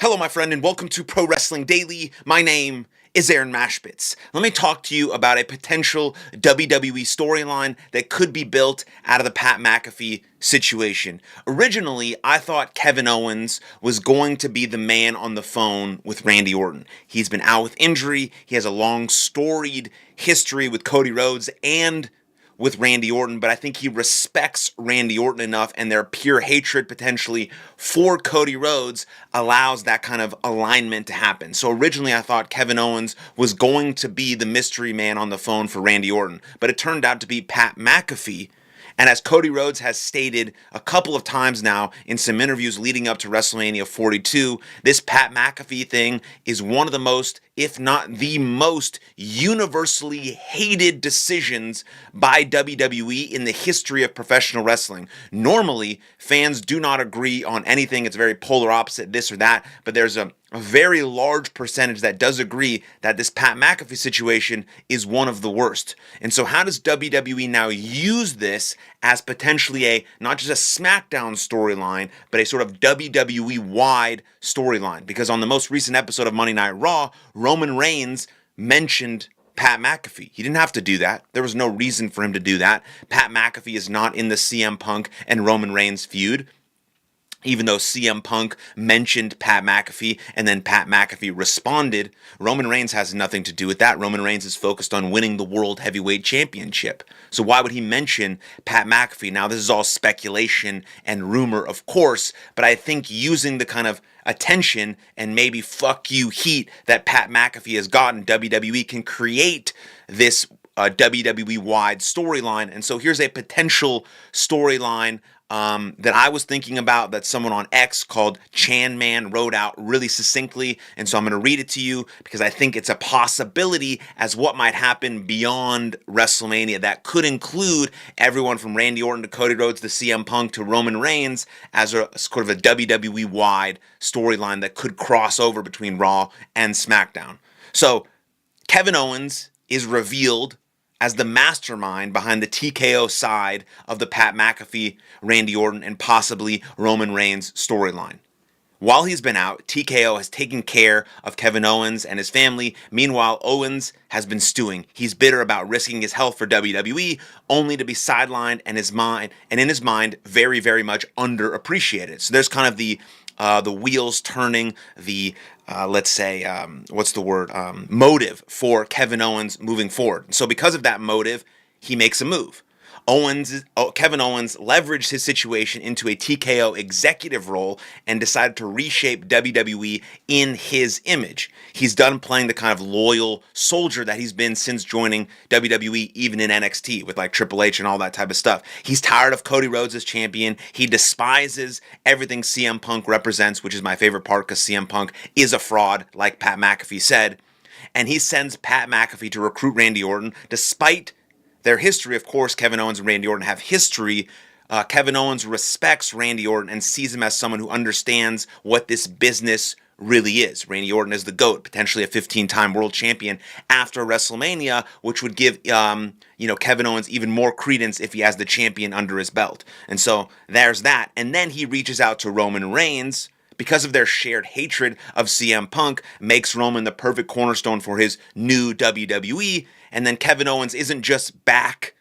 Hello, my friend, and welcome to Pro Wrestling Daily. My name is Aaron Mashbitz. Let me talk to you about a potential WWE storyline that could be built out of the Pat McAfee situation. Originally, I thought Kevin Owens was going to be the man on the phone with Randy Orton. He's been out with injury. He has a long, storied history with Cody Rhodes and with Randy Orton, but I think he respects Randy Orton enough, and their pure hatred potentially for Cody Rhodes allows that kind of alignment to happen. So originally I thought Kevin Owens was going to be the mystery man on the phone for Randy Orton, but it turned out to be Pat McAfee. And as Cody Rhodes has stated a couple of times now in some interviews leading up to WrestleMania 42, this Pat McAfee thing is one of the most, if not the most, universally hated decisions by WWE in the history of professional wrestling. Normally, fans do not agree on anything. It's very polar opposite, this or that, but there's a very large percentage that does agree that this Pat McAfee situation is one of the worst. And so how does WWE now use this as potentially not just a SmackDown storyline, but a sort of WWE-wide storyline? Because on the most recent episode of Monday Night Raw, Roman Reigns mentioned Pat McAfee. He didn't have to do that. There was no reason for him to do that. Pat McAfee is not in the CM Punk and Roman Reigns feud. Even though CM Punk mentioned Pat McAfee and then Pat McAfee responded, Roman Reigns has nothing to do with that. Roman Reigns is focused on winning the World Heavyweight Championship. So why would he mention Pat McAfee? Now, this is all speculation and rumor, of course, but I think using the kind of attention and maybe fuck you heat that Pat McAfee has gotten, WWE can create this WWE-wide storyline. And so here's a potential storyline that I was thinking about that someone on X called Chan Man wrote out really succinctly, and so I'm going to read it to you because I think it's a possibility as what might happen beyond WrestleMania that could include everyone from Randy Orton to Cody Rhodes to CM Punk to Roman Reigns as a sort of a WWE-wide storyline that could cross over between Raw and SmackDown. So Kevin Owens is revealed as the mastermind behind the TKO side of the Pat McAfee, Randy Orton, and possibly Roman Reigns storyline. While he's been out, TKO has taken care of Kevin Owens and his family. Meanwhile, Owens has been stewing. He's bitter about risking his health for WWE, only to be sidelined and in his mind, very, very much underappreciated. So there's kind of the wheels turning, the motive for Kevin Owens moving forward. So because of that motive, he makes a move. Kevin Owens leveraged his situation into a TKO executive role and decided to reshape WWE in his image. He's done playing the kind of loyal soldier that he's been since joining WWE, even in NXT with like Triple H and all that type of stuff. He's tired of Cody Rhodes as champion. He despises everything CM Punk represents, which is my favorite part because CM Punk is a fraud, like Pat McAfee said. And he sends Pat McAfee to recruit Randy Orton, despite their history. Of course, Kevin Owens and Randy Orton have history. Kevin Owens respects Randy Orton and sees him as someone who understands what this business really is. Randy Orton is the GOAT, potentially a 15-time world champion after WrestleMania, which would give Kevin Owens even more credence if he has the champion under his belt. And so there's that. And then he reaches out to Roman Reigns, because of their shared hatred of CM Punk, makes Roman the perfect cornerstone for his new WWE. And then Kevin Owens isn't just back,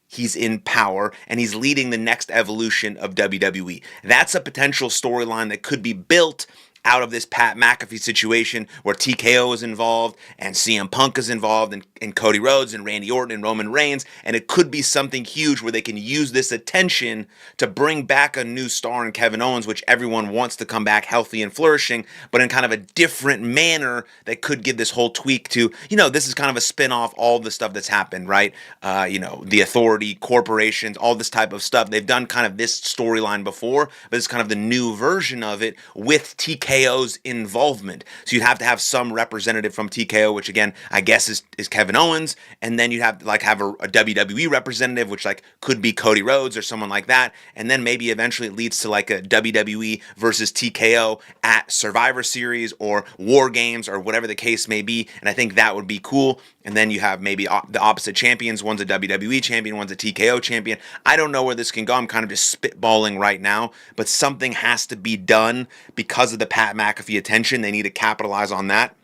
he's in power, and he's leading the next evolution of WWE. That's a potential storyline that could be built out of this Pat McAfee situation where TKO is involved and CM Punk is involved and Cody Rhodes and Randy Orton and Roman Reigns, and it could be something huge where they can use this attention to bring back a new star in Kevin Owens, which everyone wants to come back healthy and flourishing, but in kind of a different manner that could give this whole tweak to, this is kind of a spin-off, all the stuff that's happened, right? The Authority, corporations, all this type of stuff. They've done kind of this storyline before, but it's kind of the new version of it with TKO's involvement. So you'd have to have some representative from TKO, which again, I guess is Kevin Owens, and then you'd have to have a WWE representative, which could be Cody Rhodes or someone like that, and then maybe eventually it leads to a WWE versus TKO at Survivor Series or War Games or whatever the case may be, and I think that would be cool. and then you have maybe the opposite champions. One's a WWE champion, one's a TKO champion. I don't know where this can go. I'm kind of just spitballing right now, but something has to be done because of the Pat McAfee attention. They need to capitalize on that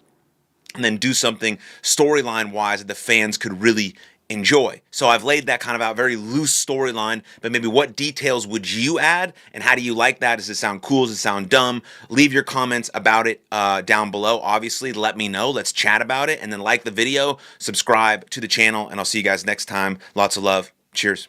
and then do something storyline wise that the fans could really enjoy. So I've laid that kind of out, very loose storyline, but maybe what details would you add and how do you like that? Does it sound cool? Does it sound dumb? Leave your comments about it down below. Obviously, let me know. Let's chat about it, and then like the video, subscribe to the channel, and I'll see you guys next time. Lots of love. Cheers.